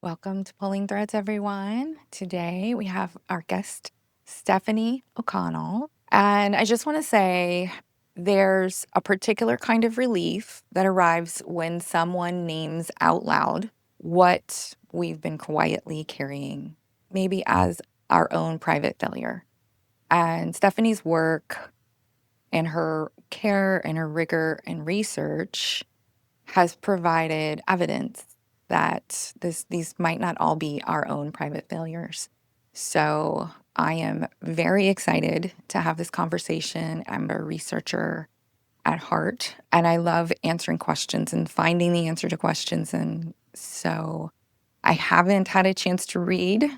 Welcome to Pulling Threads, everyone. Today we have our guest, Stefanie O'Connell. And I just want to say there's a particular kind of relief that arrives when someone names out loud what we've been quietly carrying, maybe as our own private failure. And Stefanie's work and her care and her rigor and research has provided evidence that these might not all be our own private failures. So I am very excited to have this conversation. I'm a researcher at heart, and I love answering questions and finding the answer to questions. And so I haven't had a chance to read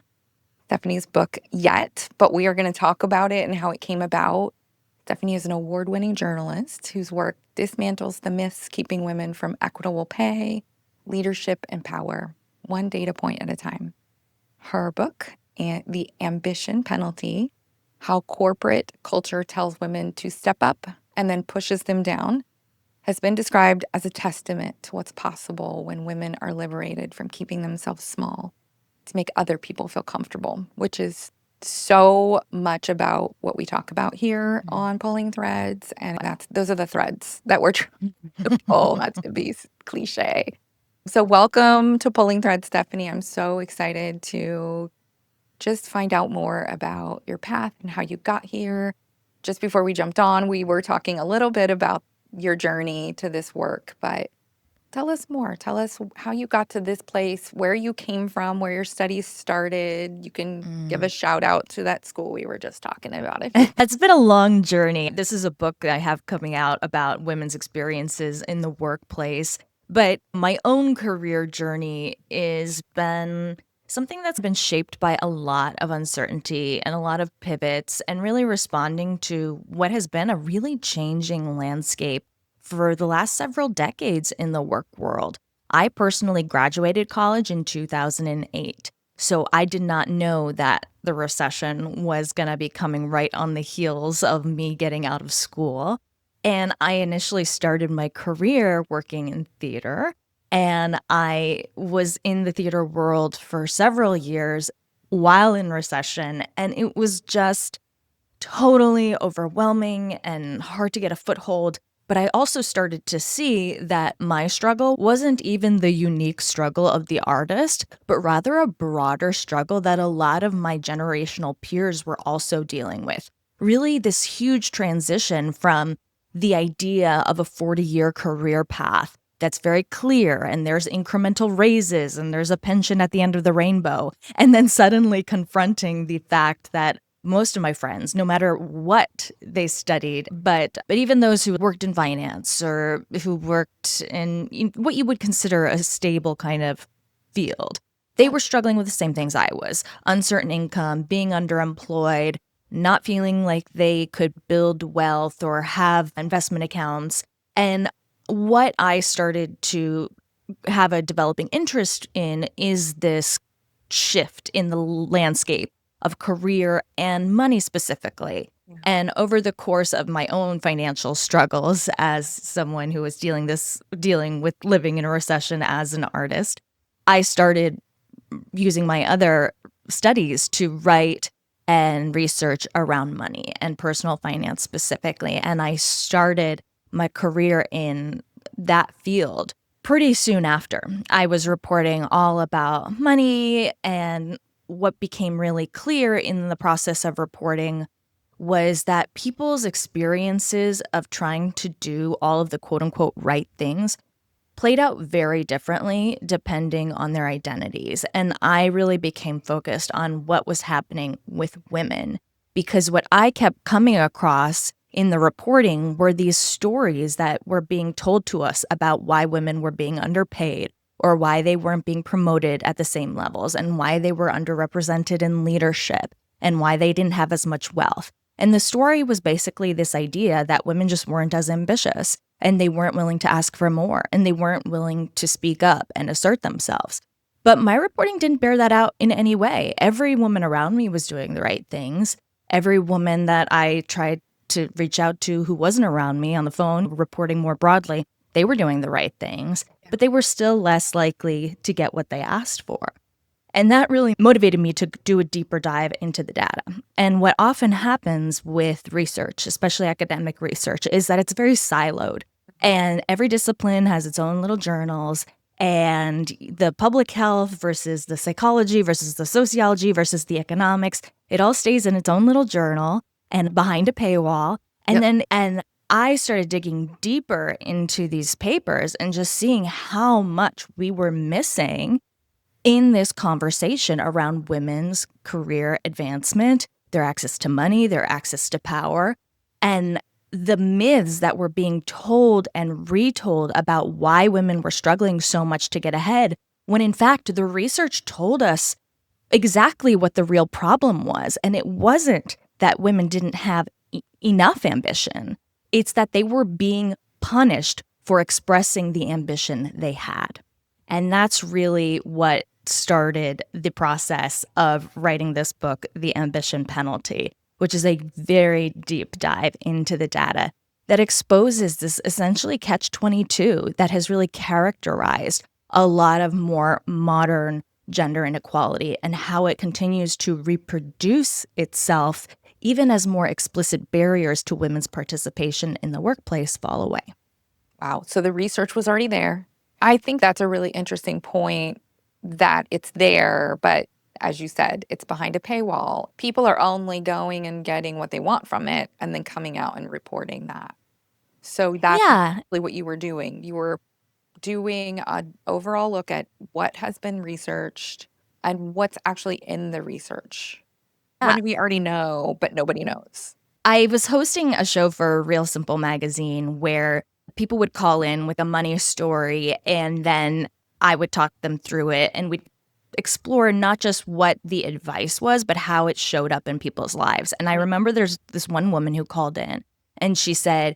Stefanie's book yet, but we are going to talk about it and how it came about. Stefanie is an award-winning journalist whose work dismantles the myths keeping women from equitable pay, leadership, and power, one data point at a time. Her book, The Ambition Penalty, How Corporate Culture Tells Women to Step Up and Then Pushes Them Down, has been described as a testament to what's possible when women are liberated from keeping themselves small to make other people feel comfortable, which is so much about what we talk about here on Pulling Threads. And those are the threads that we're trying to pull, not to be cliche. So welcome to Pulling Threads, Stefanie. I'm so excited to just find out more about your path and how you got here. Just before we jumped on, we were talking a little bit about your journey to this work, but tell us more. Tell us how you got to this place, where you came from, where your studies started. You can give a shout out to that school we were just talking about. It's been a long journey. This is a book that I have coming out about women's experiences in the workplace. But my own career journey has been something that's been shaped by a lot of uncertainty and a lot of pivots and really responding to what has been a really changing landscape for the last several decades in the work world. I personally graduated college in 2008. So I did not know that the recession was going to be coming right on the heels of me getting out of school. And I initially started my career working in theater. And I was in the theater world for several years while in recession. And it was just totally overwhelming and hard to get a foothold. But I also started to see that my struggle wasn't even the unique struggle of the artist, but rather a broader struggle that a lot of my generational peers were also dealing with. Really, this huge transition from the idea of a 40-year career path that's very clear, and there's incremental raises, and there's a pension at the end of the rainbow, and then suddenly confronting the fact that most of my friends, no matter what they studied, but even those who worked in finance or who worked in what you would consider a stable kind of field, they were struggling with the same things I was. Uncertain income, being underemployed, not feeling like they could build wealth or have investment accounts. And what I started to have a developing interest in is this shift in the landscape of career and money specifically. Yeah. And over the course of my own financial struggles as someone who was dealing with living in a recession as an artist, I started using my other studies to write and research around money and personal finance specifically. And I started my career in that field pretty soon after. I was reporting all about money, and what became really clear in the process of reporting was that people's experiences of trying to do all of the quote unquote right things played out very differently depending on their identities. And I really became focused on what was happening with women, because what I kept coming across in the reporting were these stories that were being told to us about why women were being underpaid, or why they weren't being promoted at the same levels, and why they were underrepresented in leadership, and why they didn't have as much wealth. And the story was basically this idea that women just weren't as ambitious, and they weren't willing to ask for more, and they weren't willing to speak up and assert themselves. But my reporting didn't bear that out in any way. Every woman around me was doing the right things. Every woman that I tried to reach out to who wasn't around me on the phone, reporting more broadly, they were doing the right things, but they were still less likely to get what they asked for. And that really motivated me to do a deeper dive into the data. And what often happens with research, especially academic research, is that it's very siloed. And every discipline has its own little journals. And the public health versus the psychology versus the sociology versus the economics, it all stays in its own little journal and behind a paywall. Yep. And I started digging deeper into these papers and just seeing how much we were missing in this conversation around women's career advancement, their access to money, their access to power, and the myths that were being told and retold about why women were struggling so much to get ahead, when in fact the research told us exactly what the real problem was. And it wasn't that women didn't have enough ambition. It's that they were being punished for expressing the ambition they had. And that's really what started the process of writing this book, The Ambition Penalty, which is a very deep dive into the data that exposes this essentially catch-22 that has really characterized a lot of more modern gender inequality and how it continues to reproduce itself even as more explicit barriers to women's participation in the workplace fall away. Wow. So the research was already there. I think that's a really interesting point that it's there, but as you said, it's behind a paywall. People are only going and getting what they want from it and then coming out and reporting that. So that's Yeah. really what you were doing. You were doing an overall look at what has been researched and what's actually in the research. What Yeah. do we already know, but nobody knows? I was hosting a show for Real Simple magazine where people would call in with a money story, and then I would talk them through it, and we'd explore not just what the advice was, but how it showed up in people's lives. And I remember there's this one woman who called in, and she said,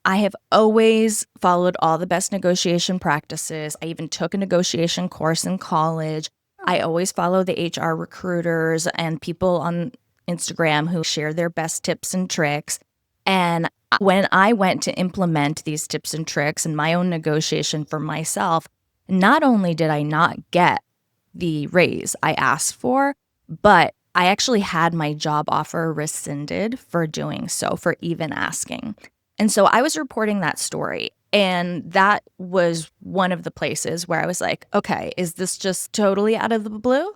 I have always followed all the best negotiation practices. I even took a negotiation course in college. I always follow the HR recruiters and people on Instagram who share their best tips and tricks. And when I went to implement these tips and tricks in my own negotiation for myself, not only did I not get the raise I asked for, but I actually had my job offer rescinded for doing so, for even asking. And so I was reporting that story. And that was one of the places where I was like, okay, is this just totally out of the blue?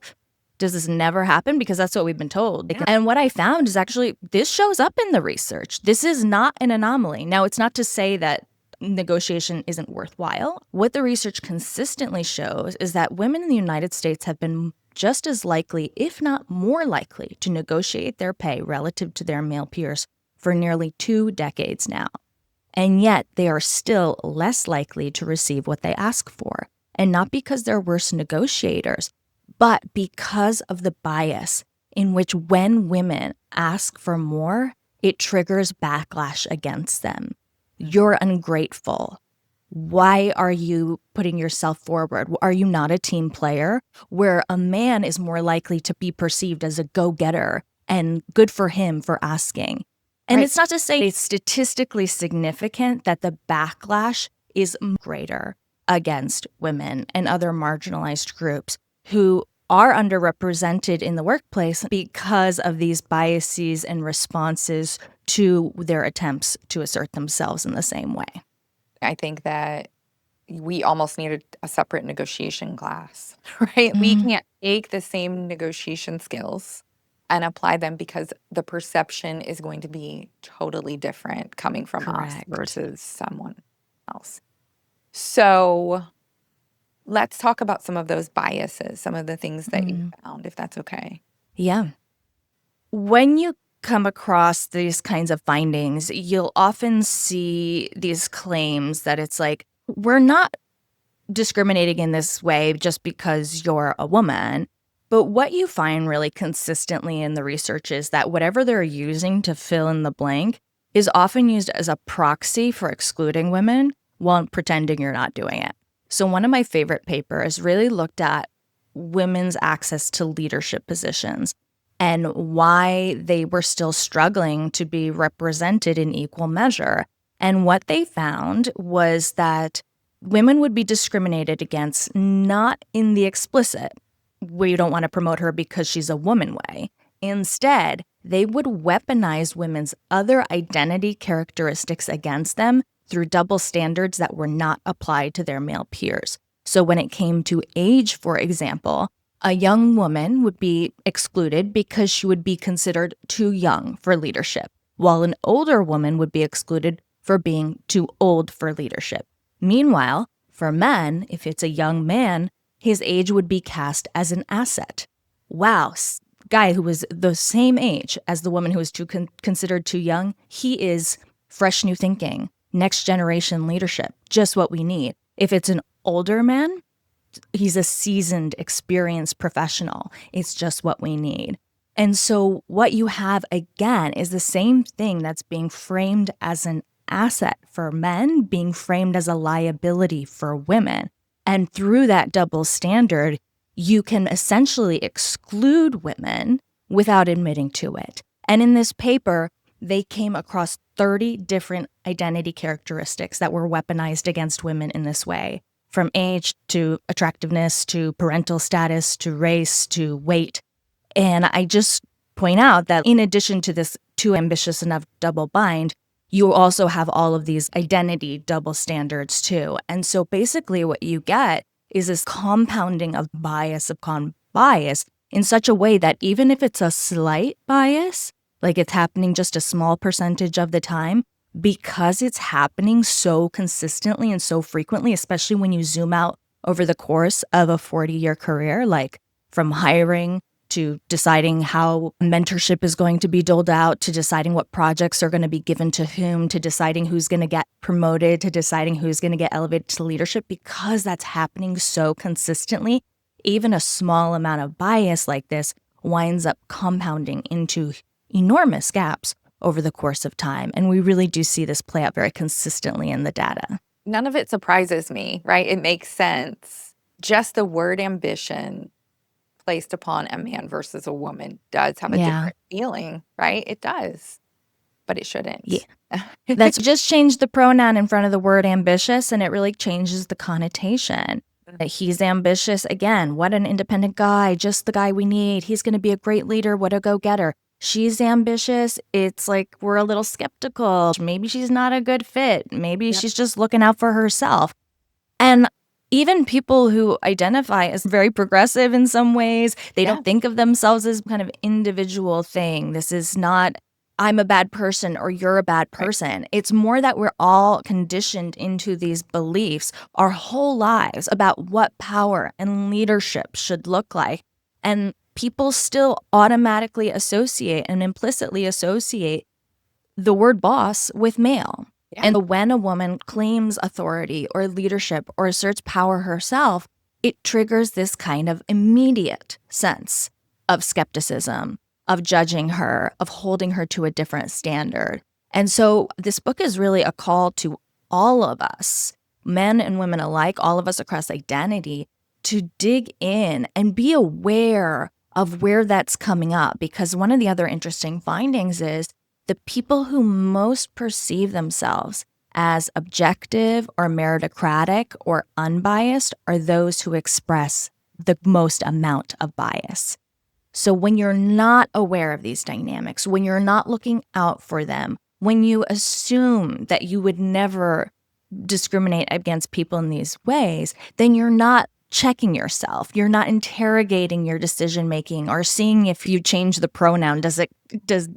Does this never happen? Because that's what we've been told. Yeah. And what I found is actually this shows up in the research. This is not an anomaly. Now, it's not to say that negotiation isn't worthwhile. What the research consistently shows is that women in the United States have been just as likely, if not more likely, to negotiate their pay relative to their male peers for nearly 2 decades now. And yet they are still less likely to receive what they ask for. And not because they're worse negotiators, but because of the bias in which when women ask for more, it triggers backlash against them. You're ungrateful. Why are you putting yourself forward? Are you not a team player? Where a man is more likely to be perceived as a go-getter and good for him for asking. And Right. it's not to say it's statistically significant that the backlash is greater against women and other marginalized groups who are underrepresented in the workplace because of these biases and responses to their attempts to assert themselves in the same way. I think that we almost needed a separate negotiation class, right? We Mm, can't take the same negotiation skills and apply them because the perception is going to be totally different coming from us correct. versus someone else. So let's talk about some of those biases, some of the things that you Mm, found, if that's okay. yeah. When you come across these kinds of findings, you'll often see these claims that it's like, we're not discriminating in this way just because you're a woman. But what you find really consistently in the research is that whatever they're using to fill in the blank is often used as a proxy for excluding women while pretending you're not doing it. So one of my favorite papers really looked at women's access to leadership positions and why they were still struggling to be represented in equal measure. And what they found was that women would be discriminated against not in the explicit we don't want to promote her because she's a woman way. Instead, they would weaponize women's other identity characteristics against them through double standards that were not applied to their male peers. So when it came to age, for example, a young woman would be excluded because she would be considered too young for leadership, while an older woman would be excluded for being too old for leadership. Meanwhile, for men, if it's a young man, his age would be cast as an asset. Wow, guy who was the same age as the woman who was considered too young, he is fresh new thinking, next generation leadership, just what we need. If it's an older man, he's a seasoned, experienced professional. It's just what we need. And so what you have again is the same thing that's being framed as an asset for men being framed as a liability for women. And through that double standard, you can essentially exclude women without admitting to it. And in this paper, they came across 30 different identity characteristics that were weaponized against women in this way, from age to attractiveness to parental status to race to weight. And I just point out that in addition to this too ambitious enough double bind, you also have all of these identity double standards too. And so basically what you get is this compounding of bias upon bias in such a way that even if it's a slight bias, like it's happening just a small percentage of the time, because it's happening so consistently and so frequently, especially when you zoom out over the course of a 40-year career, like from hiring to deciding how mentorship is going to be doled out, to deciding what projects are going to be given to whom, to deciding who's going to get promoted, to deciding who's going to get elevated to leadership, because that's happening so consistently, even a small amount of bias like this winds up compounding into enormous gaps over the course of time. And we really do see this play out very consistently in the data. None of it surprises me, right? It makes sense. Just the word ambition placed upon a man versus a woman does have a different feeling, right? It does, but it shouldn't. Yeah. That's just changed the pronoun in front of the word ambitious, and it really changes the connotation. That he's ambitious. Again, what an independent guy, just the guy we need. He's going to be a great leader. What a go-getter. She's ambitious. It's like we're a little skeptical. Maybe she's not a good fit. Maybe she's just looking out for herself. And even people who identify as very progressive in some ways, they don't think of themselves as kind of individual thing. This is not, I'm a bad person or you're a bad person. Right. It's more that we're all conditioned into these beliefs our whole lives about what power and leadership should look like. And people still automatically associate and implicitly associate the word boss with male. Yeah. And when a woman claims authority or leadership or asserts power herself, it triggers this kind of immediate sense of skepticism, of judging her, of holding her to a different standard. And so this book is really a call to all of us, men and women alike, all of us across identity, to dig in and be aware of where that's coming up. Because one of the other interesting findings is the people who most perceive themselves as objective or meritocratic or unbiased are those who express the most amount of bias. So when you're not aware of these dynamics, when you're not looking out for them, when you assume that you would never discriminate against people in these ways, then you're not checking yourself. You're not interrogating your decision making or seeing if you change the pronoun, does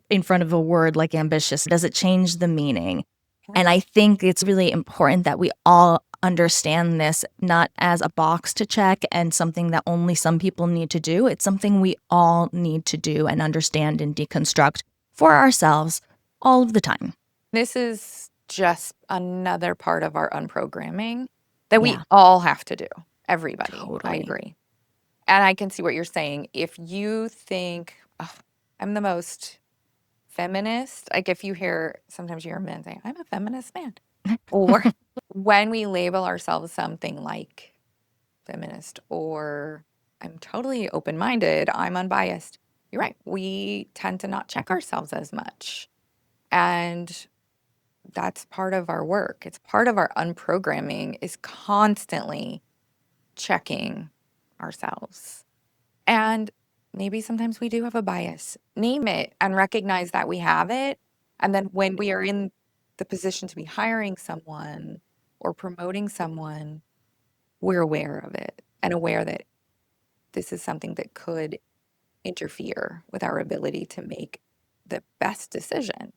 in front of a word like ambitious, does it change the meaning? And I think it's really important that we all understand this not as a box to check and something that only some people need to do. It's something we all need to do and understand and deconstruct for ourselves all of the time. This is just another part of our unprogramming that we all have to do. Everybody. Totally. I agree. And I can see what you're saying. If you think, oh, I'm the most feminist, like if you hear, sometimes you hear men saying, I'm a feminist man. Or when we label ourselves something like feminist or I'm totally open-minded, I'm unbiased. You're right. We tend to not check ourselves as much. And that's part of our work. It's part of our unprogramming is constantly checking ourselves And maybe sometimes we do have a bias. Name it and recognize that we have it. And then when we are in the position to be hiring someone or promoting someone, we're aware of it and aware that this is something that could interfere with our ability to make the best decision.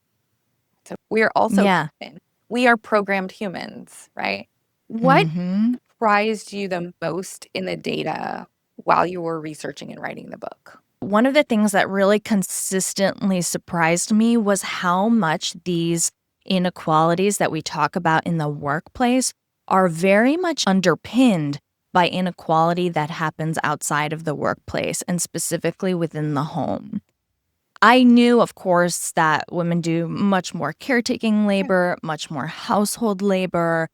So we are also Yeah. human. We are programmed humans, right? What Mhm. surprised you the most in the data while you were researching and writing the book? One of the things that really consistently surprised me was how much these inequalities that we talk about in the workplace are very much underpinned by inequality that happens outside of the workplace and specifically within the home. I knew, of course, that women do much more caretaking labor, much more household labor,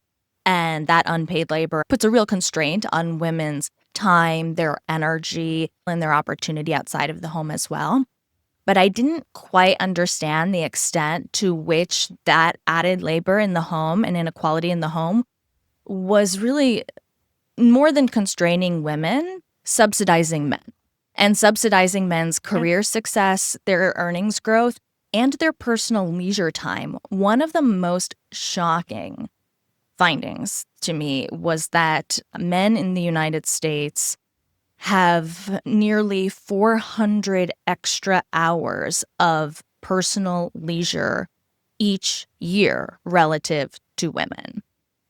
and that unpaid labor puts a real constraint on women's time, their energy, and their opportunity outside of the home as well. But I didn't quite understand the extent to which that added labor in the home and inequality in the home was really more than constraining women, subsidizing men and subsidizing men's career success, their earnings growth, and their personal leisure time. One of the most shocking findings to me was that men in the United States have nearly 400 extra hours of personal leisure each year relative to women.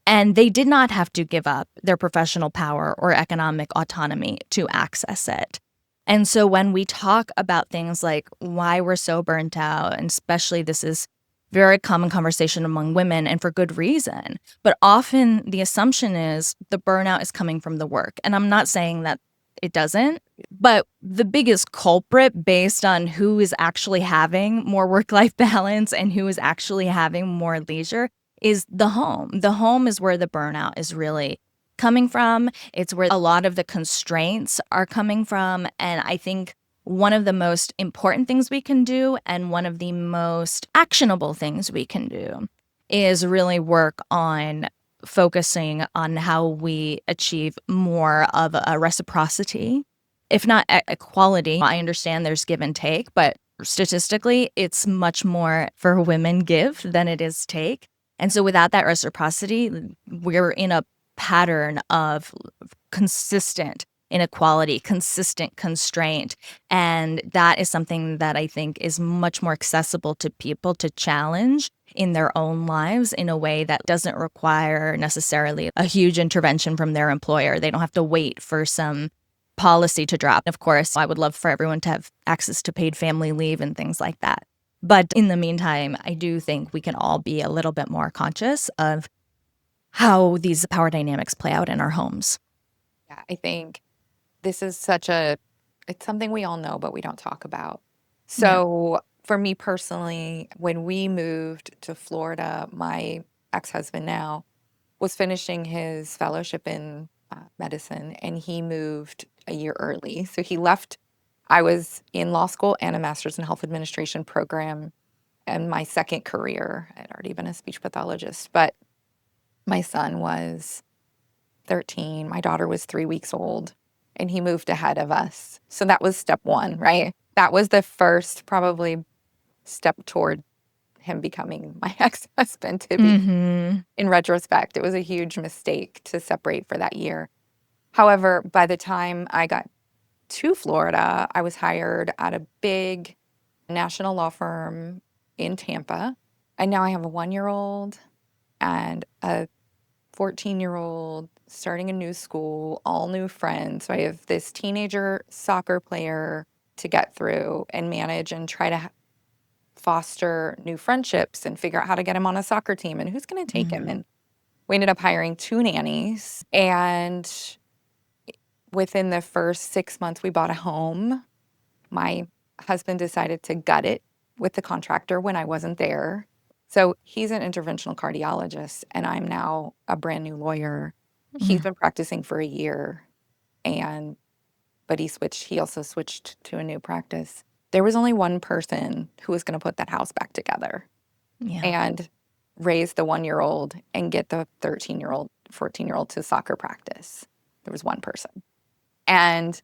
And they did not have to give up their professional power or economic autonomy to access it. And so when we talk about things like why we're so burnt out, and especially this is very common conversation among women and for good reason, but often the assumption is the burnout is coming from the work. And I'm not saying that it doesn't, but the biggest culprit based on who is actually having more work-life balance and who is actually having more leisure is the home. The home is where the burnout is really coming from. It's where a lot of the constraints are coming from. And I think one of the most important things we can do and one of the most actionable things we can do is really work on focusing on how we achieve more of a reciprocity, if not equality. I understand there's give and take, but statistically, it's much more for women give than it is take. And so without that reciprocity, we're in a pattern of consistent inequality, consistent constraint. And that is something that I think is much more accessible to people to challenge in their own lives in a way that doesn't require necessarily a huge intervention from their employer. They don't have to wait for some policy to drop. Of course, I would love for everyone to have access to paid family leave and things like that. But in the meantime, I do think we can all be a little bit more conscious of how these power dynamics play out in our homes. Yeah, I think this is it's something we all know, but we don't talk about. Yeah. So for me personally, when we moved to Florida, my ex-husband now was finishing his fellowship in medicine and he moved a year early. So he left. I was in law school and a master's in health administration program and my second career. I'd already been a speech pathologist, but my son was 13. My daughter was 3 weeks old and he moved ahead of us. So that was step one, right? That was the first probably step toward him becoming my ex-husband to be. Mhm. In retrospect, it was a huge mistake to separate for that year. However, by the time I got to Florida, I was hired at a big national law firm in Tampa. And now I have a 1-year-old and a 14-year-old starting a new school, all new friends. So I have this teenager soccer player to get through and manage and try to foster new friendships and figure out how to get him on a soccer team and who's going to take him. Mhm. And we ended up hiring 2 nannies. And within the first 6 months, we bought a home. My husband decided to gut it with the contractor when I wasn't there. So he's an interventional cardiologist, and I'm now a brand new lawyer. He's Mhm. been practicing for a year, and but he also switched to a new practice. There was only one person who was going to put that house back together Yeah. and raise the 1-year-old and get the 13-year-old, 14-year-old to soccer practice. There was one person. And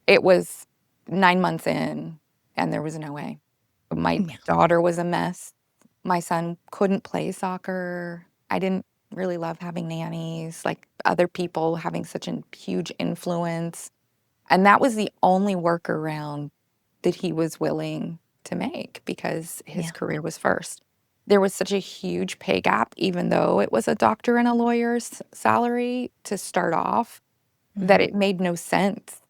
It was 9 months in, and there was no way. My Yeah. daughter was a mess. My son couldn't play soccer. I didn't really love having nannies, like other people having such a huge influence. And that was the only workaround that he was willing to make because his Yeah. career was first. There was such a huge pay gap, even though it was a doctor and a lawyer's salary to start off, that Mhm. it made no sense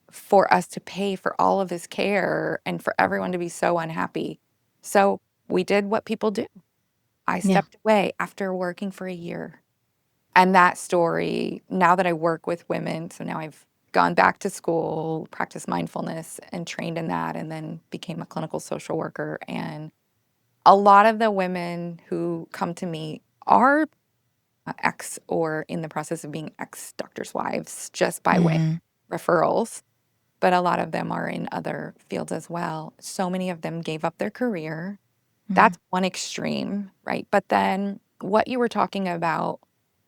for us to pay for all of his care and for everyone to be so unhappy. So we did what people do. I Yeah. stepped away after working for a year. And that story, now that I work with women, so now I've gone back to school, practiced mindfulness and trained in that, and then became a clinical social worker. And a lot of the women who come to me are ex or in the process of being ex doctors' wives just by way Mhm. of referrals, but a lot of them are in other fields as well. So many of them gave up their career. Mhm. That's one extreme, right? But then what you were talking about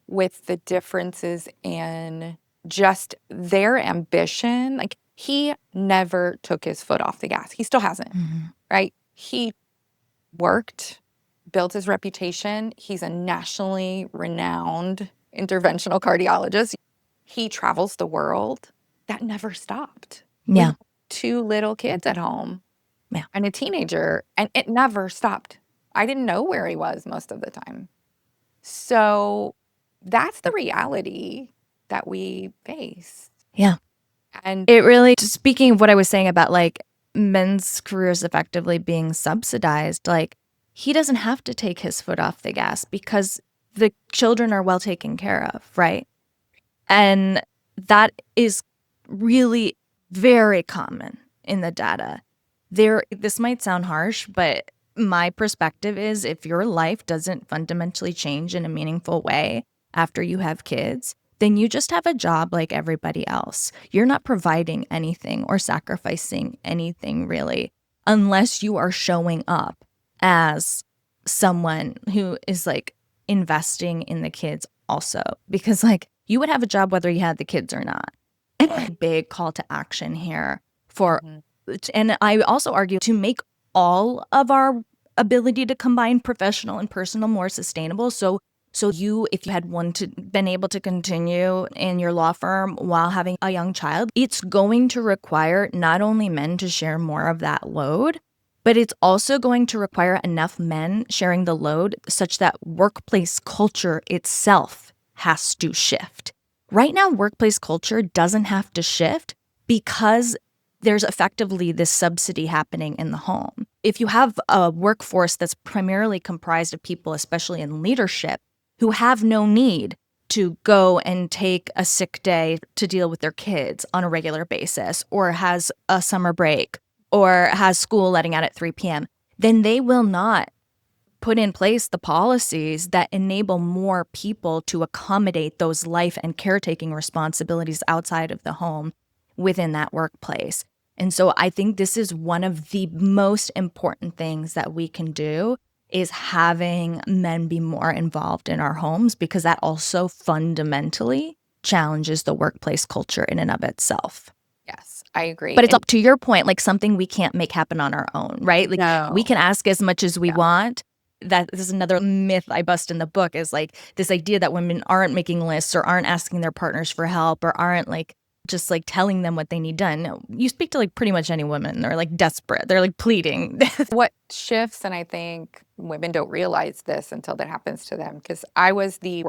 with the differences in just their ambition, like he never took his foot off the gas. He still hasn't, Mhm. right? He worked, built his reputation. He's a nationally renowned interventional cardiologist. He travels the world. That never stopped. We Yeah. have 2 little kids at home Yeah. and a teenager, and it never stopped. I didn't know where he was most of the time. So that's the reality that we face. Yeah. And It really just speaking of what I was saying about, like, men's careers effectively being subsidized, like, he doesn't have to take his foot off the gas because the children are well taken care of, right? And that is really very common in the data. This might sound harsh, but my perspective is if your life doesn't fundamentally change in a meaningful way after you have kids, then you just have a job like everybody else. You're not providing anything or sacrificing anything really, unless you are showing up as someone who is like investing in the kids also. Because like you would have a job whether you had the kids or not. Big call to action here for, Mhm. and I also argue to make all of our ability to combine professional and personal more sustainable. So you, if you had been able to continue in your law firm while having a young child, it's going to require not only men to share more of that load, but it's also going to require enough men sharing the load such that workplace culture itself has to shift. Right now, workplace culture doesn't have to shift because there's effectively this subsidy happening in the home. If you have a workforce that's primarily comprised of people, especially in leadership, who have no need to go and take a sick day to deal with their kids on a regular basis, or has a summer break, or has school letting out at 3 p.m., then they will not put in place the policies that enable more people to accommodate those life and caretaking responsibilities outside of the home within that workplace. And so I think this is one of the most important things that we can do is having men be more involved in our homes, because that also fundamentally challenges the workplace culture in and of itself. yes, I agree. But it's And up to your point, like something we can't make happen on our own, right? Like we no, can ask as much as we yeah. want. That this is another myth I bust in the book, is like this idea that women aren't making lists or aren't asking their partners for help or aren't like just like telling them what they need done. No, you speak to like pretty much any woman, they're like desperate. They're like pleading. What shifts, and I think women don't realize this until that happens to them, because I was the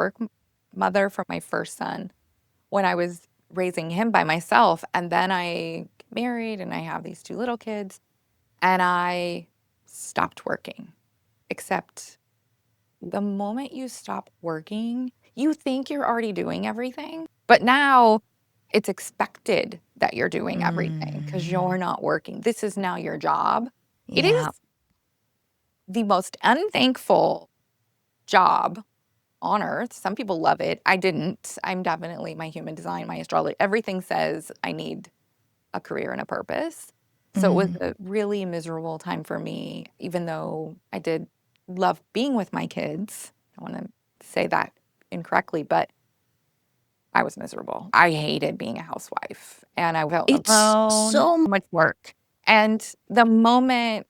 mother for my first son when I was raising him by myself. And then I get married and I have these 2 little kids and I stopped working. Except the moment you stop working, you think you're already doing everything, but now it's expected that you're doing everything because Mm, you're not working. This is now your job. It is yeah. the most unthankful job on earth. Some people love it. I didn't. I'm definitely my human design, my astrology, everything says I need a career and a purpose. So it was Mm, a really miserable time for me, even though I did love being with my kids. I want to say that incorrectly, but I was miserable. I hated being a housewife and I felt It's alone, so much work. And the moment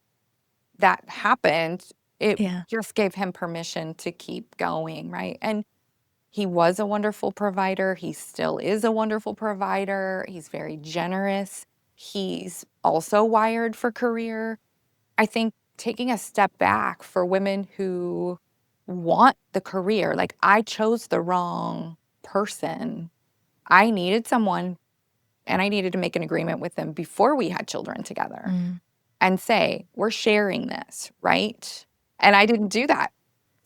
that happened, it yeah. just gave him permission to keep going, right? And he was a wonderful provider. He still is a wonderful provider. He's very generous. He's also wired for career. I think taking a step back for women who want the career, like I chose the wrong person. I needed someone and I needed to make an agreement with them before we had children together Mm. and say, we're sharing this, right? And I didn't do that.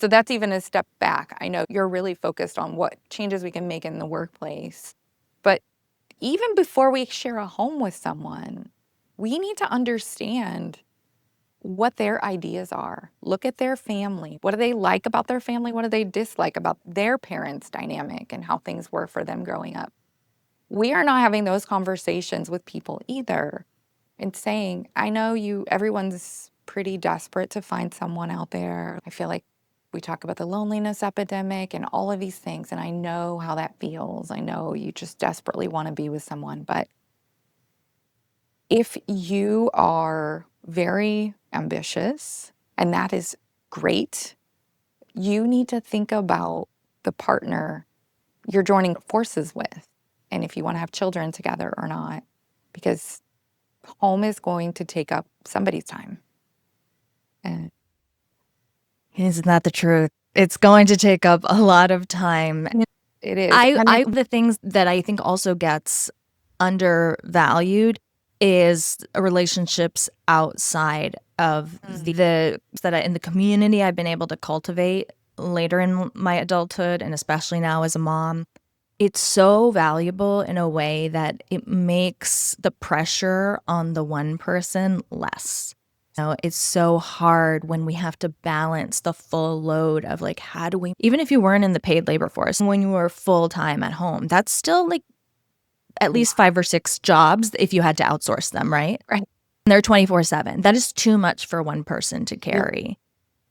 So that's even a step back. I know you're really focused on what changes we can make in the workplace. But even before we share a home with someone, we need to understand what their ideas are. Look at their family. What do they like about their family? What do they dislike about their parents' dynamic and how things were for them growing up? We are not having those conversations with people either and saying, I know everyone's pretty desperate to find someone out there. I feel like we talk about the loneliness epidemic and all of these things, and I know how that feels. I know you just desperately want to be with someone. But if you are very ambitious, and that is great, you need to think about the partner you're joining forces with, and if you want to have children together or not, because home is going to take up somebody's time. And Isn't that the truth? It's going to take up a lot of time. it is. And The things that I think also gets undervalued is relationships outside of the that in the community I've been able to cultivate later in my adulthood and especially now as a mom. It's so valuable in a way that it makes the pressure on the one person less. It's so hard when we have to balance the full load of like, how do we, even if you weren't in the paid labor force, when you were full time at home, that's still like at least 5 or 6 jobs if you had to outsource them, right? right. And they're 24/7. That is too much for one person to carry.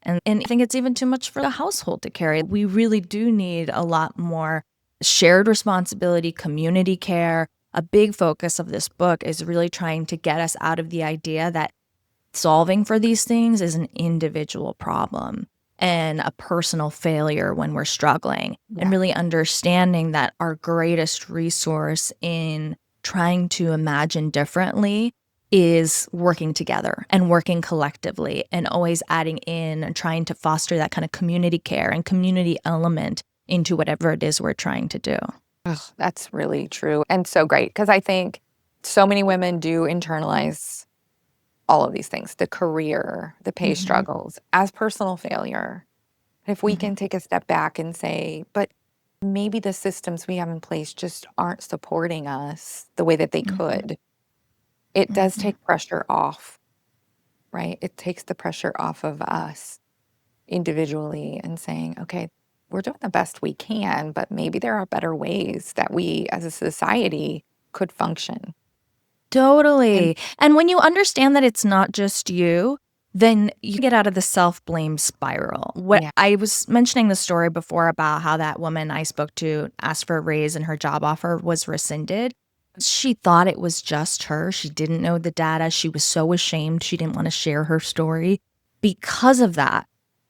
And I think it's even too much for the household to carry. We really do need a lot more shared responsibility, community care. A big focus of this book is really trying to get us out of the idea that solving for these things is an individual problem and a personal failure when we're struggling, and Yeah. really understanding that our greatest resource in trying to imagine differently is working together and working collectively and always adding in and trying to foster that kind of community care and community element into whatever it is we're trying to do. Ugh, that's really true and so great because I think so many women do internalize all of these things, the career, the pay Mhm. struggles as personal failure. If we Mhm. can take a step back and say, but maybe the systems we have in place just aren't supporting us the way that they Mhm. could, it does Mhm. take pressure off, right? It takes the pressure off of us individually and saying, okay, we're doing the best we can, but maybe there are better ways that we as a society could function. And Totally. And when you understand that it's not just you, then you get out of the self-blame spiral. What yeah, I was mentioning the story before about how that woman I spoke to asked for a raise and her job offer was rescinded. She thought it was just her. She didn't know the data. She was so ashamed. She didn't want to share her story. Because of that,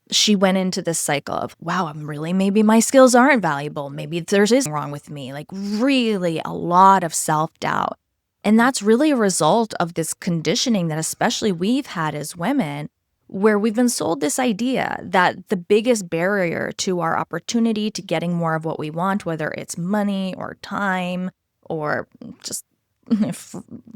she went into this cycle of, wow, maybe my skills aren't valuable. Maybe there's something wrong with me. Like, really, a lot of self doubt. And that's really a result of this conditioning that, especially we've had as women, where we've been sold this idea that the biggest barrier to our opportunity to getting more of what we want, whether it's money or time or just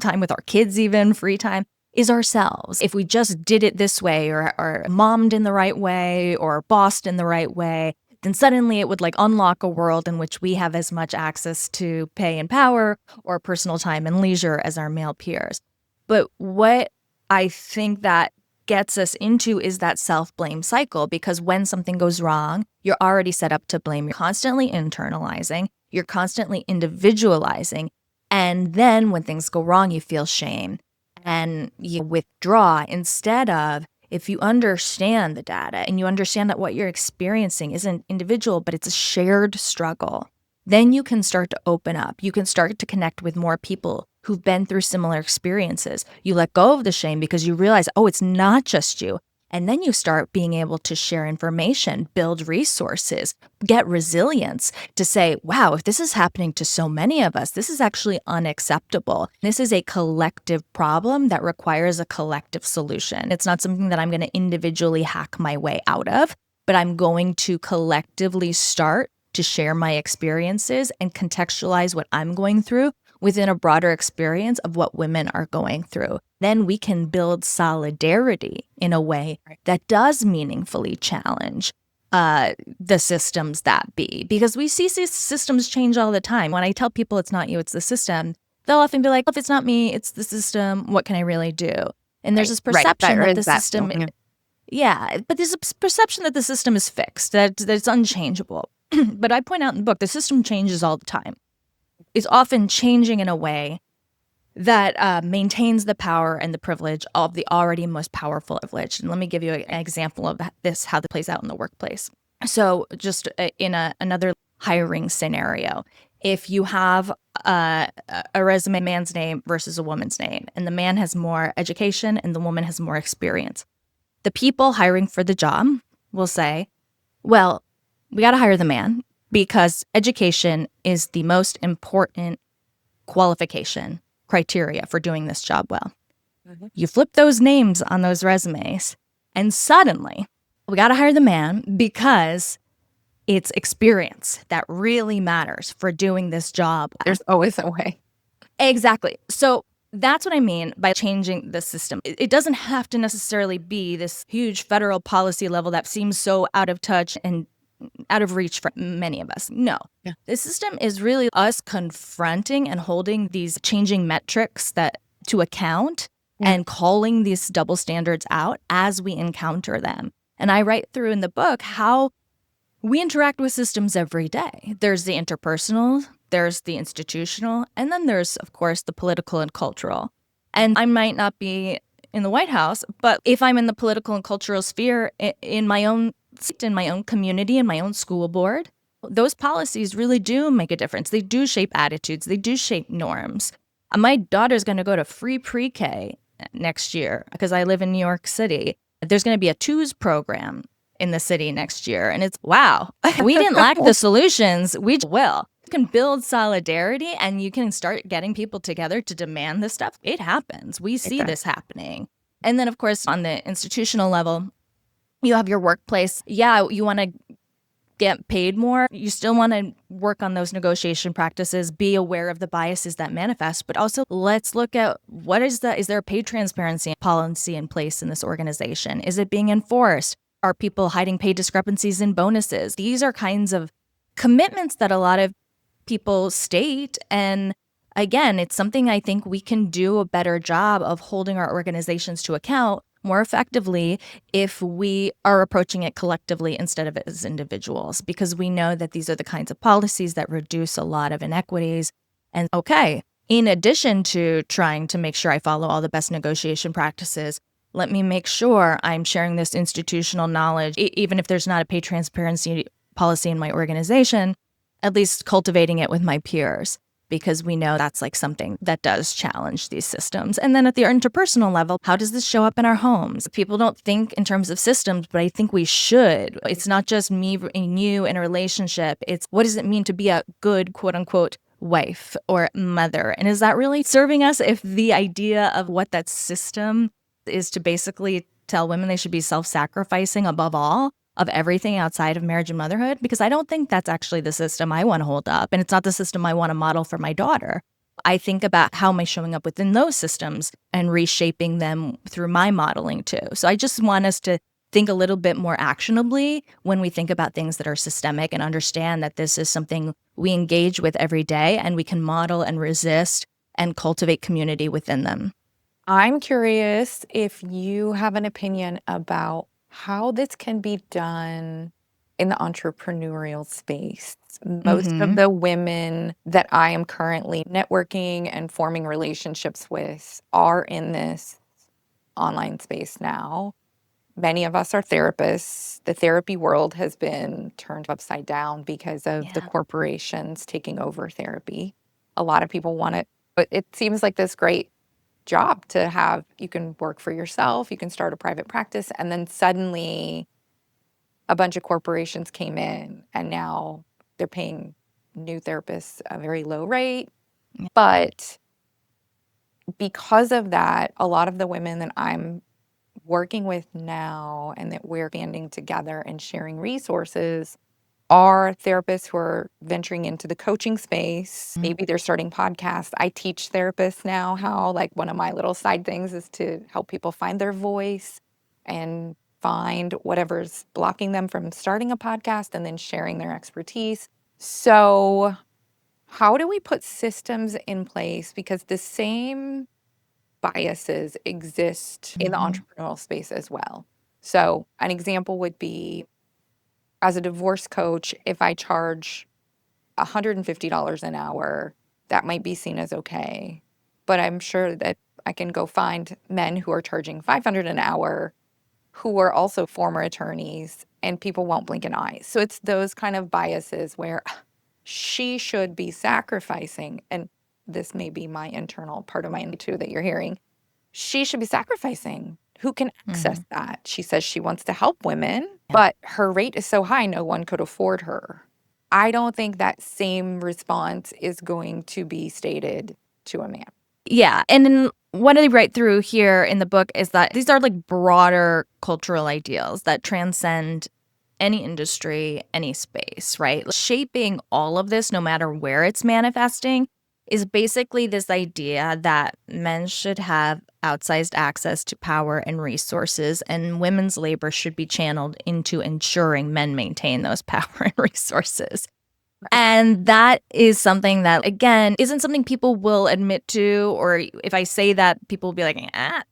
time with our kids, even free time, is ourselves. If we just did it this way or mommed in the right way or bossed in the right way, then suddenly it would like unlock a world in which we have as much access to pay and power or personal time and leisure as our male peers. But what I think that gets us into is that self-blame cycle, because when something goes wrong, you're already set up to blame. You're constantly internalizing, you're constantly individualizing, and then when things go wrong, you feel shame and you withdraw instead of, if you understand the data and you understand that what you're experiencing isn't individual, but it's a shared struggle, then you can start to open up. You can start to connect with more people who've been through similar experiences. You let go of the shame because you realize, oh, it's not just you. And then you start being able to share information, build resources, get resilience to say, wow, if this is happening to so many of us, this is actually unacceptable. This is a collective problem that requires a collective solution. It's not something that I'm going to individually hack my way out of, but I'm going to collectively start to share my experiences and contextualize what I'm going through within a broader experience of what women are going through. Then we can build solidarity in a way that does meaningfully challenge the systems that be. Because we see systems change all the time. When I tell people it's not you, it's the system, they'll often be like, if it's not me, it's the system, what can I really do? And there's this perception that the system, but there's a perception that the system is fixed, that it's unchangeable. But I point out in the book, the system changes all the time. It's often changing in a way that maintains the power and the privilege of the already most powerful privileged. And let me give you an example of this, how that plays out in the workplace. So just in another hiring scenario, if you have a resume, man's name versus a woman's name, and the man has more education and the woman has more experience, the people hiring for the job will say, well, we got to hire the man because education is the most important qualification criteria for doing this job well. Mm-hmm. You flip those names on those resumes, and suddenly we got to hire the man because it's experience that really matters for doing this job. There's always a way. Exactly. So that's what I mean by changing the system. It doesn't have to necessarily be this huge federal policy level that seems so out of touch and out of reach for many of us. No. Yeah. The system is really us confronting and holding these changing metrics to account and calling these double standards out as we encounter them. And I write through in the book how we interact with systems every day. There's the interpersonal, there's the institutional, and then there's, of course, the political and cultural. And I might not be in the White House, but if I'm in the political and cultural sphere in my own community, in my own school board, those policies really do make a difference. They do shape attitudes. They do shape norms. My daughter's going to go to free pre-K next year because I live in New York City. There's going to be a twos program in the city next year. And it's, wow, we didn't lack the solutions. We will. You can build solidarity and you can start getting people together to demand this stuff. It happens. We see this happening. And then, of course, on the institutional level, you have your workplace. Yeah, you want to get paid more. You still want to work on those negotiation practices, be aware of the biases that manifest, but also let's look at is there a paid transparency policy in place in this organization? Is it being enforced? Are people hiding pay discrepancies in bonuses? These are kinds of commitments that a lot of people state. And again, it's something I think we can do a better job of holding our organizations to account more effectively if we are approaching it collectively instead of as individuals, because we know that these are the kinds of policies that reduce a lot of inequities. And in addition to trying to make sure I follow all the best negotiation practices, let me make sure I'm sharing this institutional knowledge, even if there's not a pay transparency policy in my organization, at least cultivating it with my peers, because we know that's like something that does challenge these systems. And then at the interpersonal level, how does this show up in our homes? People don't think in terms of systems, but I think we should. It's not just me and you in a relationship. It's what does it mean to be a good, quote unquote, wife or mother? And is that really serving us if the idea of what that system is to basically tell women they should be self-sacrificing above all of everything outside of marriage and motherhood? Because I don't think that's actually the system I want to hold up. And it's not the system I want to model for my daughter. I think about how am I showing up within those systems and reshaping them through my modeling too. So I just want us to think a little bit more actionably when we think about things that are systemic and understand that this is something we engage with every day and we can model and resist and cultivate community within them. I'm curious if you have an opinion about how this can be done in the entrepreneurial space. Most of the women that I am currently networking and forming relationships with are in this online space now. Many of us are therapists. The therapy world has been turned upside down because of the Yeah. corporations taking over therapy. A lot of people want it, but it seems like this great job to have. You can work for yourself, you can start a private practice, and then suddenly a bunch of corporations came in and now they're paying new therapists a very low rate. Yeah. But because of that, a lot of the women that I'm working with now and that we're banding together and sharing resources are therapists who are venturing into the coaching space. Mhm. Maybe they're starting podcasts. I teach therapists now how, like, one of my little side things is to help people find their voice and find whatever's blocking them from starting a podcast and then sharing their expertise. So, how do we put systems in place? Because the same biases exist in the Mhm. entrepreneurial space as well. So, an example would be as a divorce coach, if I charge $150 an hour, that might be seen as okay. But I'm sure that I can go find men who are charging 500 an hour who are also former attorneys and people won't blink an eye. So it's those kind of biases where she should be sacrificing, and this may be my internal part of my too that you're hearing. She should be sacrificing. Who can access Mhm. that? She says she wants to help women, Yeah. but her rate is so high, no one could afford her. I don't think that same response is going to be stated to a man. Yeah, and then what I write through here in the book is that these are, like, broader cultural ideals that transcend any industry, any space, right? Shaping all of this, no matter where it's manifesting, is basically this idea that men should have outsized access to power and resources, and women's labor should be channeled into ensuring men maintain those power and resources. Right. And that is something that, again, isn't something people will admit to, or if I say that, people will be like,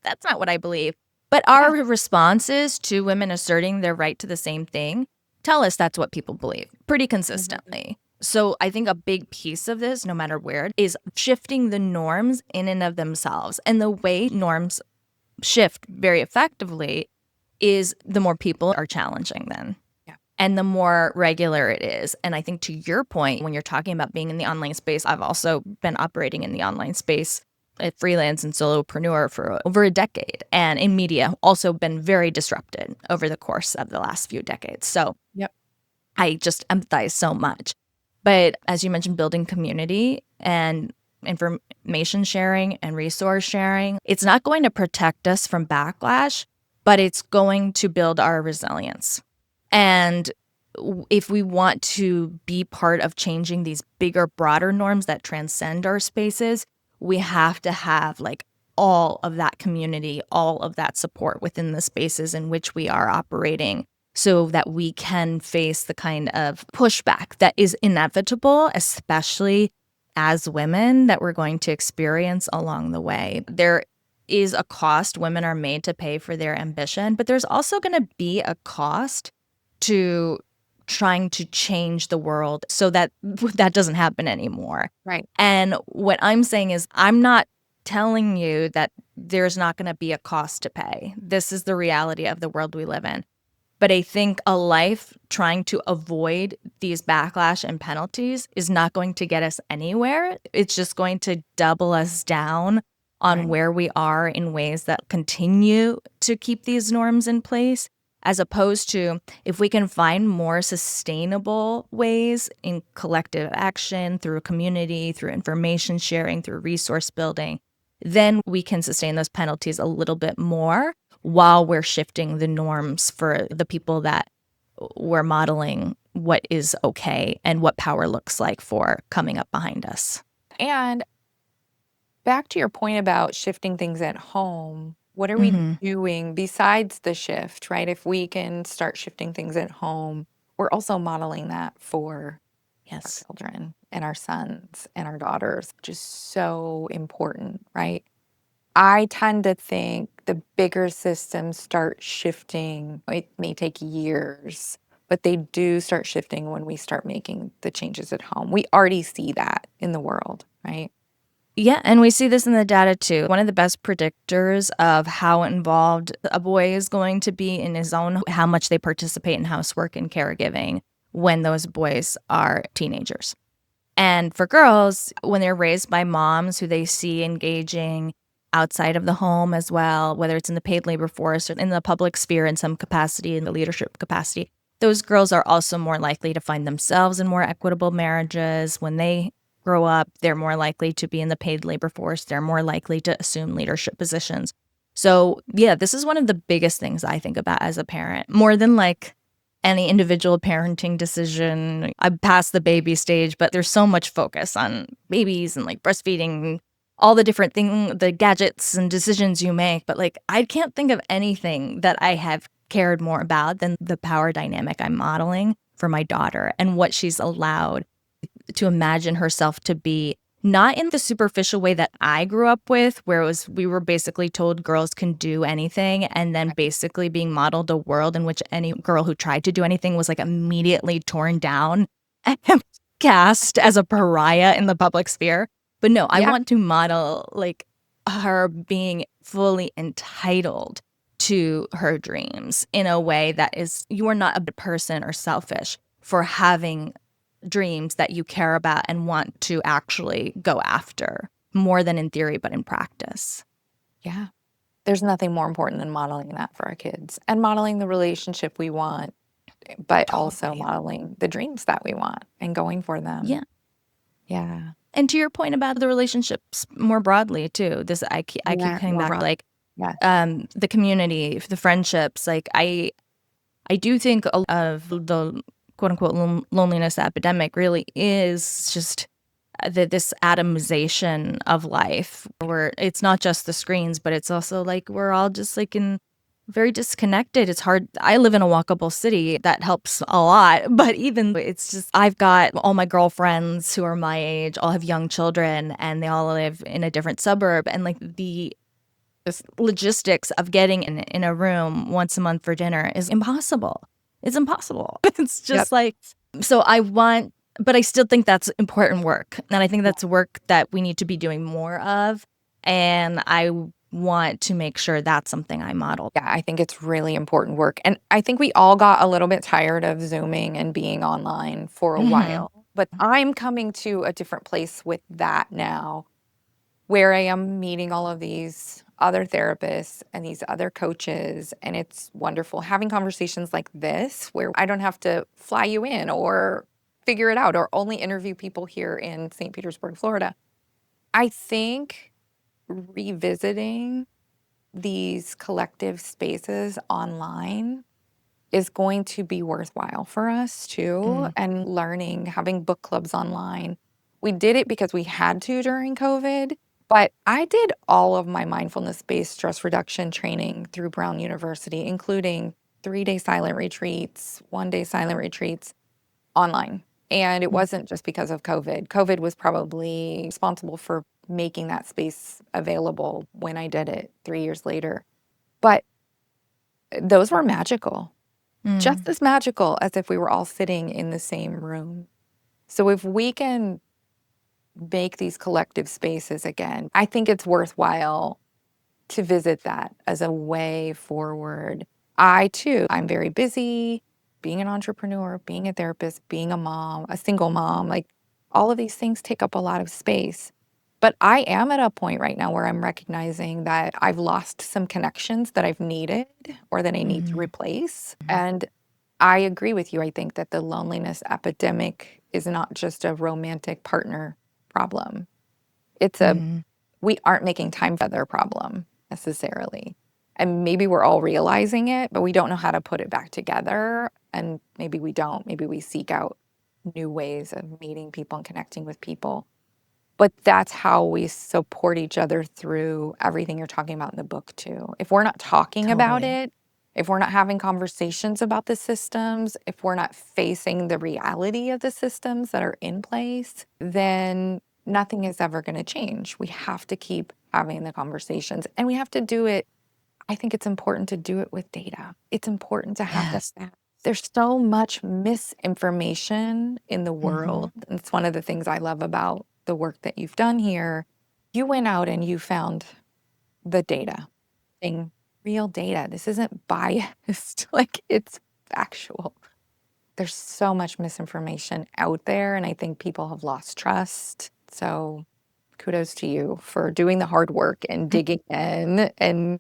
that's not what I believe. But our Yeah. responses to women asserting their right to the same thing tell us that's what people believe pretty Mhm. consistently. So I think a big piece of this, no matter where, is shifting the norms in and of themselves. And the way norms shift very effectively is the more people are challenging them Yeah. and the more regular it is. And I think to your point, when you're talking about being in the online space, I've also been operating in the online space, a freelance and solopreneur for over a decade, and in media, also been very disrupted over the course of the last few decades. So Yep. I just empathize so much. But as you mentioned, building community and information sharing and resource sharing, it's not going to protect us from backlash, but it's going to build our resilience. And if we want to be part of changing these bigger, broader norms that transcend our spaces, we have to have, like, all of that community, all of that support within the spaces in which we are operating so that we can face the kind of pushback that is inevitable, especially as women, that we're going to experience along the way. There is a cost women are made to pay for their ambition, but there's also going to be a cost to trying to change the world so that that doesn't happen anymore. Right. And what I'm saying is, I'm not telling you that there's not going to be a cost to pay. This is the reality of the world we live in. But I think a life trying to avoid these backlash and penalties is not going to get us anywhere. It's just going to double us down on Right. where we are in ways that continue to keep these norms in place, as opposed to if we can find more sustainable ways in collective action through community, through information sharing, through resource building, then we can sustain those penalties a little bit more while we're shifting the norms for the people that we're modeling what is okay and what power looks like for coming up behind us. And back to your point about shifting things at home, what are we Mhm. doing besides the shift, right? If we can start shifting things at home, we're also modeling that for our Yes. children and our sons and our daughters, which is so important, right? I tend to think the bigger systems start shifting. It may take years, but they do start shifting when we start making the changes at home. We already see that in the world, right? Yeah, and we see this in the data too. One of the best predictors of how involved a boy is going to be in his own, how much they participate in housework and caregiving when those boys are teenagers. And for girls, when they're raised by moms who they see engaging outside of the home as well, whether it's in the paid labor force or in the public sphere in some capacity, in the leadership capacity, those girls are also more likely to find themselves in more equitable marriages. When they grow up, they're more likely to be in the paid labor force. They're more likely to assume leadership positions. So, yeah, this is one of the biggest things I think about as a parent, more than like any individual parenting decision. I'm past the baby stage, but there's so much focus on babies and like breastfeeding, all the different things, the gadgets and decisions you make. But like, I can't think of anything that I have cared more about than the power dynamic I'm modeling for my daughter and what she's allowed to imagine herself to be, not in the superficial way that I grew up with, where it was we were basically told girls can do anything, and then basically being modeled a world in which any girl who tried to do anything was like immediately torn down and cast as a pariah in the public sphere. But no, I Yeah. want to model like her being fully entitled to her dreams in a way that is, you are not a bad person or selfish for having dreams that you care about and want to actually go after more than in theory, but in practice. Yeah. There's nothing more important than modeling that for our kids and modeling the relationship we want, but also Totally. modeling the dreams that we want and going for them. Yeah. Yeah. And to your point about the relationships more broadly too, this I keep Yeah. coming More back broad. like Yes. the community, the friendships. Like I do think of the quote unquote loneliness epidemic really is just this atomization of life where it's not just the screens, but it's also like we're all just like in very disconnected. It's hard. I live in a walkable city. That helps a lot. But even it's just, I've got all my girlfriends who are my age, all have young children, and they all live in a different suburb. And like the just logistics of getting in a room once a month for dinner is impossible. It's impossible. It's Yep. just like, so I want, but I still think that's important work. And I think Yeah. that's work that we need to be doing more of. And I want to make sure that's something I model. Yeah, I think it's really important work. And I think we all got a little bit tired of Zooming and being online for a Hmm. while. But I'm coming to a different place with that now, where I am meeting all of these other therapists and these other coaches. And it's wonderful having conversations like this, where I don't have to fly you in or figure it out or only interview people here in St. Petersburg, Florida. I think revisiting these collective spaces online is going to be worthwhile for us too, Mm. and learning, having book clubs online. We did it because we had to during COVID, but I did all of my mindfulness-based stress reduction training through Brown University, including 3-day silent retreats, 1-day silent retreats online. And it Mm. wasn't just because of COVID. COVID was probably responsible for making that space available when I did it 3 years later. But those were magical, just Mm. as magical as if we were all sitting in the same room. So if we can make these collective spaces again, I think it's worthwhile to visit that as a way forward. I too, I'm very busy being an entrepreneur, being a therapist, being a mom, a single mom, like all of these things take up a lot of space. But I am at a point right now where I'm recognizing that I've lost some connections that I've needed or that I need to Mhm. replace. And I agree with you. I think that the loneliness epidemic is not just a romantic partner problem. It's a Mhm. we aren't making time for their problem necessarily. And maybe we're all realizing it, but we don't know how to put it back together. And maybe we don't. Maybe we seek out new ways of meeting people and connecting with people. But that's how we support each other through everything you're talking about in the book, too. If we're not talking about Totally. it, if we're not having conversations about the systems, if we're not facing the reality of the systems that are in place, then nothing is ever going to change. We have to keep having the conversations and we have to do it. I think it's important to do it with data. It's important to have the Yes. facts. There's so much misinformation in the Mhm. world. And it's one of the things I love about the work that you've done here You went out and you found the data, thing, real data. This isn't biased, like it's factual. There's so much misinformation out there, and I think people have lost trust. So kudos to you for doing the hard work and digging in and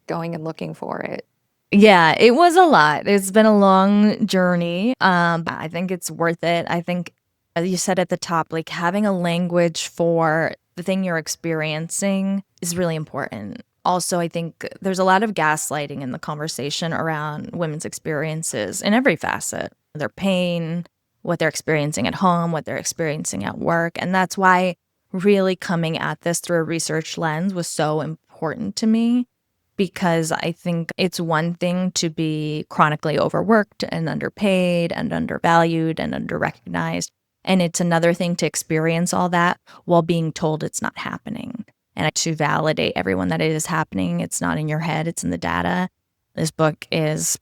going and looking for it. Yeah, it was a lot. It's been a long journey. I think it's worth it. I think, as you said at the top, like having a language for the thing you're experiencing is really important. Also, I think there's a lot of gaslighting in the conversation around women's experiences in every facet, their pain, what they're experiencing at home, what they're experiencing at work. And that's why really coming at this through a research lens was so important to me, because I think it's one thing to be chronically overworked and underpaid and undervalued and underrecognized. And it's another thing to experience all that while being told it's not happening. And to validate everyone that it is happening. It's not in your head, it's in the data. This book is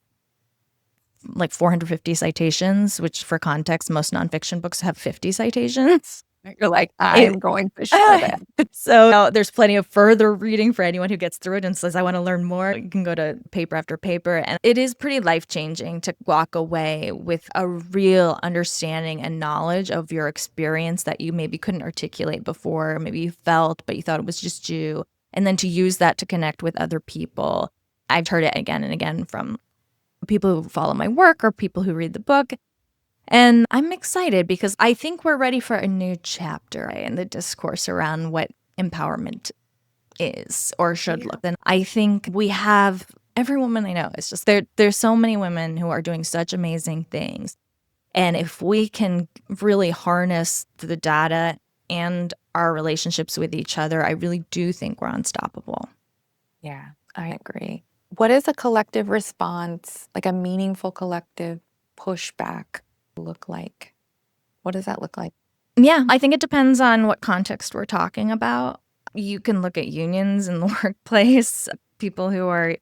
like 450 citations, which for context, most nonfiction books have 50 citations. You're like, It I'm going to share that. So there's plenty of further reading for anyone who gets through it and says, I want to learn more. You can go to paper after paper. And it is pretty life-changing to walk away with a real understanding and knowledge of your experience that you maybe couldn't articulate before. Maybe you felt, but you thought it was just you. And then to use that to connect with other people. I've heard it again and again from people who follow my work or people who read the book. And I'm excited because I think we're ready for a new chapter in the discourse around what empowerment is or should look. And I think we have every woman I know. It's just there's so many women who are doing such amazing things. And if we can really harness the data and our relationships with each other, I really do think we're unstoppable. Yeah, I agree. What is a collective response, like a meaningful collective pushback, look like? What does that look like? Yeah, I think it depends on what context we're talking about. You can look at unions in the workplace. People who are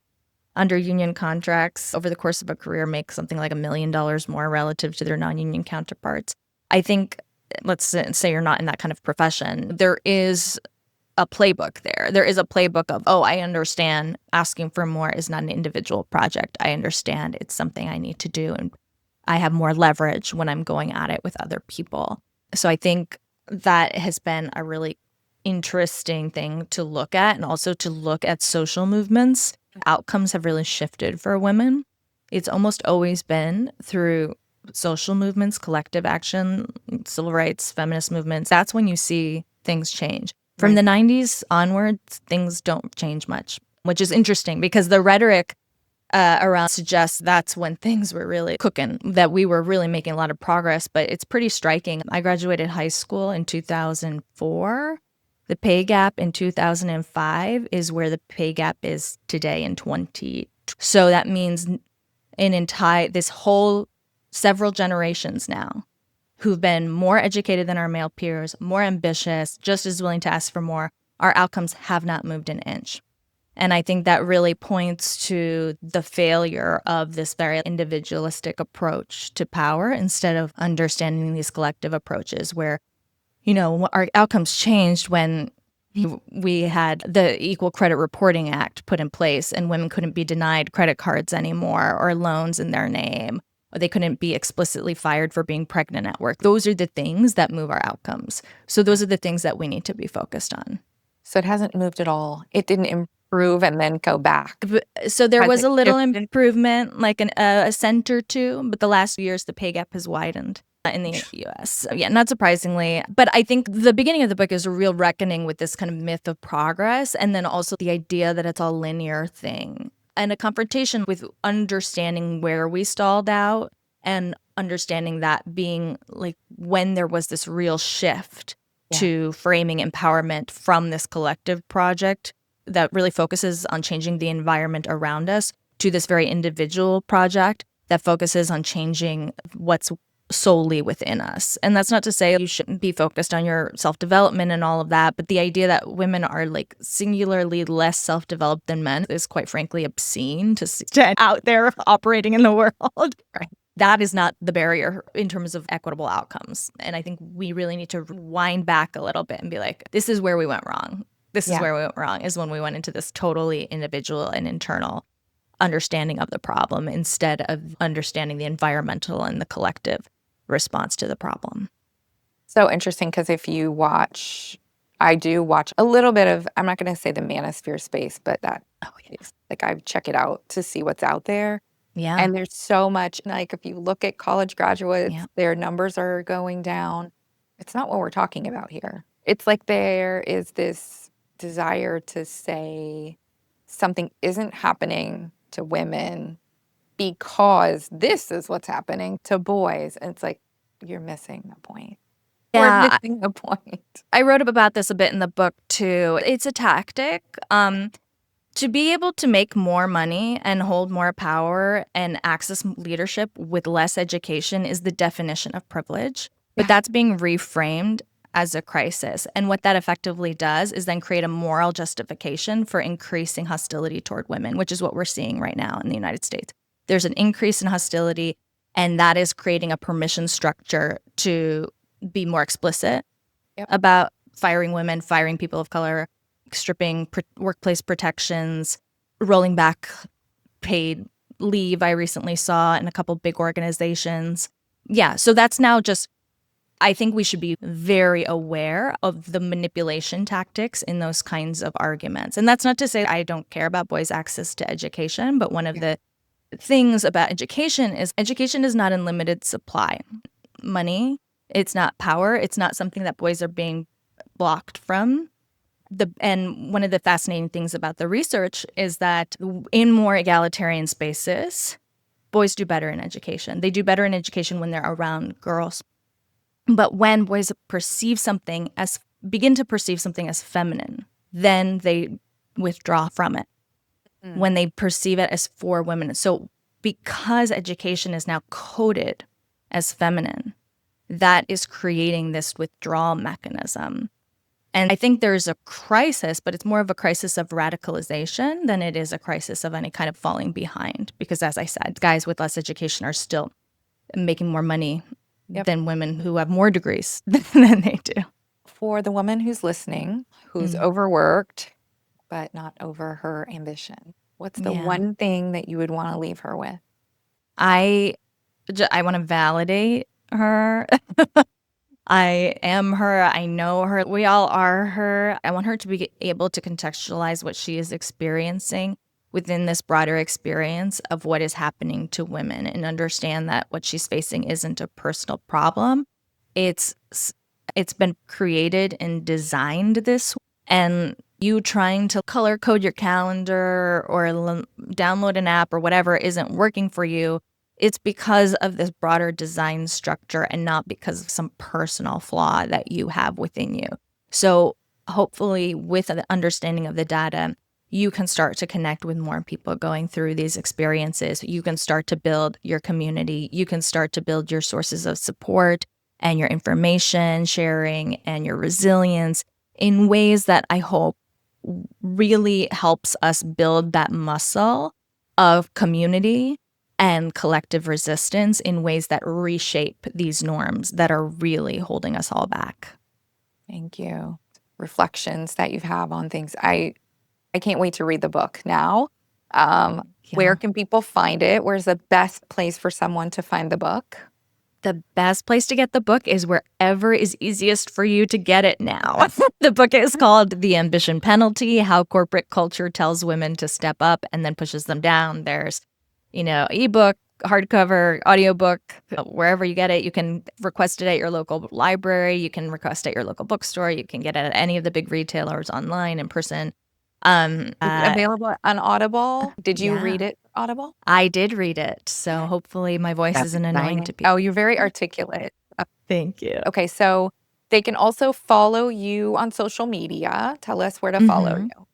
under union contracts over the course of a career make something like $1 million more relative to their non-union counterparts. I think, let's say you're not in that kind of profession, there is a playbook there. There is a playbook of, oh, I understand asking for more is not an individual project. I understand it's something I need to do, and I have more leverage when I'm going at it with other people. So I think that has been a really interesting thing to look at, and also to look at social movements. Outcomes have really shifted for women. It's almost always been through social movements, collective action, civil rights, feminist movements. That's when you see things change. From the 90s onwards, things don't change much, which is interesting because the rhetoric around suggests that's when things were really cooking, that we were really making a lot of progress. But it's pretty striking. I graduated high school in 2004. The pay gap in 2005 is where the pay gap is today in 20. So that means this whole several generations now who've been more educated than our male peers, more ambitious, just as willing to ask for more, our outcomes have not moved an inch. And I think that really points to the failure of this very individualistic approach to power instead of understanding these collective approaches where, our outcomes changed when we had the Equal Credit Reporting Act put in place and women couldn't be denied credit cards anymore or loans in their name, or they couldn't be explicitly fired for being pregnant at work. Those are the things that move our outcomes. So those are the things that we need to be focused on. So it hasn't moved at all. It didn't improve and then go back. So there was a little shifted? improvement, like a cent or two, but the last few years the pay gap has widened in the US. So yeah, not surprisingly. But I think the beginning of the book is a real reckoning with this kind of myth of progress, and then also the idea that it's a linear thing, and a confrontation with understanding where we stalled out and understanding that being like when there was this real shift to framing empowerment from this collective project that really focuses on changing the environment around us to this very individual project that focuses on changing what's solely within us. And that's not to say you shouldn't be focused on your self-development and all of that, but the idea that women are like singularly less self-developed than men is quite frankly obscene to see out there operating in the world. Right. that is not the barrier in terms of equitable outcomes. And I think we really need to wind back a little bit and be like, this is where we went wrong. This is Yeah. where we went wrong, is when we went into this totally individual and internal understanding of the problem instead of understanding the environmental and the collective response to the problem. So interesting, because if you watch, I do watch a little bit of, I'm not going to say the manosphere space, but that is like I check it out to see what's out there. Yeah. And there's so much, like if you look at college graduates, Yeah. their numbers are going down. It's not what we're talking about here. It's like there is this desire to say something isn't happening to women because this is what's happening to boys. And it's like, you're missing the point. We're Yeah. missing the point. I wrote about this a bit in the book too. It's a tactic. To be able to make more money and hold more power and access leadership with less education is the definition of privilege. But Yeah. that's being reframed as a crisis. And what that effectively does is then create a moral justification for increasing hostility toward women, which is what we're seeing right now in the United States. There's an increase in hostility, and that is creating a permission structure to be more explicit about firing women, firing people of color, stripping workplace protections, rolling back paid leave I recently saw in a couple big organizations. Yeah, so that's now just, I think we should be very aware of the manipulation tactics in those kinds of arguments. And that's not to say I don't care about boys' access to education, but one of the things about education is not in limited supply. Money, it's not power, it's not something that boys are being blocked from. And one of the fascinating things about the research is that in more egalitarian spaces, boys do better in education. They do better in education when they're around girls. But when boys begin to perceive something as feminine, then they withdraw from it. When they perceive it as for women. So because education is now coded as feminine, that is creating this withdrawal mechanism. And I think there's a crisis, but it's more of a crisis of radicalization than it is a crisis of any kind of falling behind. Because as I said, guys with less education are still making more money than women who have more degrees than they do. For the woman who's listening, who's overworked, but not over her ambition, what's the one thing that you would want to leave her with? I want to validate her. I am her. I know her. We all are her. I want her to be able to contextualize what she is experiencing within this broader experience of what is happening to women and understand that what she's facing isn't a personal problem. It's been created and designed this way. And you trying to color code your calendar or download an app or whatever isn't working for you. It's because of this broader design structure and not because of some personal flaw that you have within you. So hopefully with the understanding of the data, you can start to connect with more people going through these experiences. You can start to build your community. You can start to build your sources of support and your information sharing and your resilience in ways that I hope really helps us build that muscle of community and collective resistance in ways that reshape these norms that are really holding us all back. Thank you. Reflections that you have on things. I can't wait to read the book now. Where can people find it? Where's the best place for someone to find the book? The best place to get the book is wherever is easiest for you to get it now. The book is called The Ambition Penalty: How Corporate Culture Tells Women to Step Up and Then Pushes Them Down. There's ebook, hardcover, audiobook, wherever you get it. You can request it at your local library. You can request it at your local bookstore. You can get it at any of the big retailers, online, in person. Is it available on Audible? Did you read it, Audible? I did read it. So hopefully my voice isn't annoying to people. Oh, you're very articulate. Thank you. Okay, so they can also follow you on social media. Tell us where to follow you.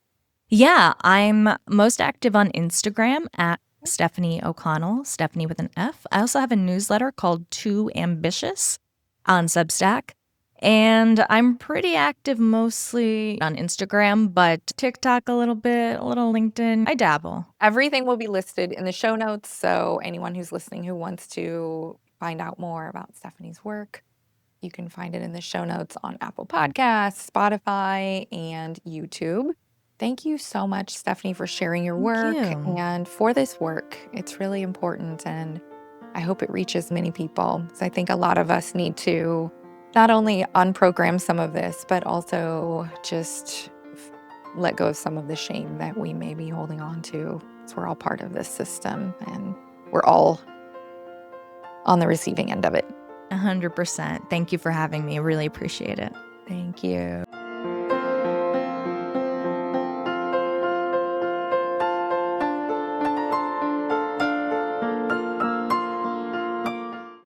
Yeah, I'm most active on Instagram at Stefanie O'Connell, Stefanie with an F. I also have a newsletter called Too Ambitious on Substack. And I'm pretty active mostly on Instagram, but TikTok a little bit, a little LinkedIn. I dabble. Everything will be listed in the show notes, so anyone who's listening who wants to find out more about Stefanie's work, you can find it in the show notes on Apple Podcasts, Spotify, and YouTube. Thank you so much, Stefanie, for sharing your Thank work you. and for this work. It's really important, and I hope it reaches many people. So I think a lot of us need to not only unprogram some of this, but also just let go of some of the shame that we may be holding on to. So we're all part of this system, and we're all on the receiving end of it. 100%. Thank you for having me. I really appreciate it. Thank you.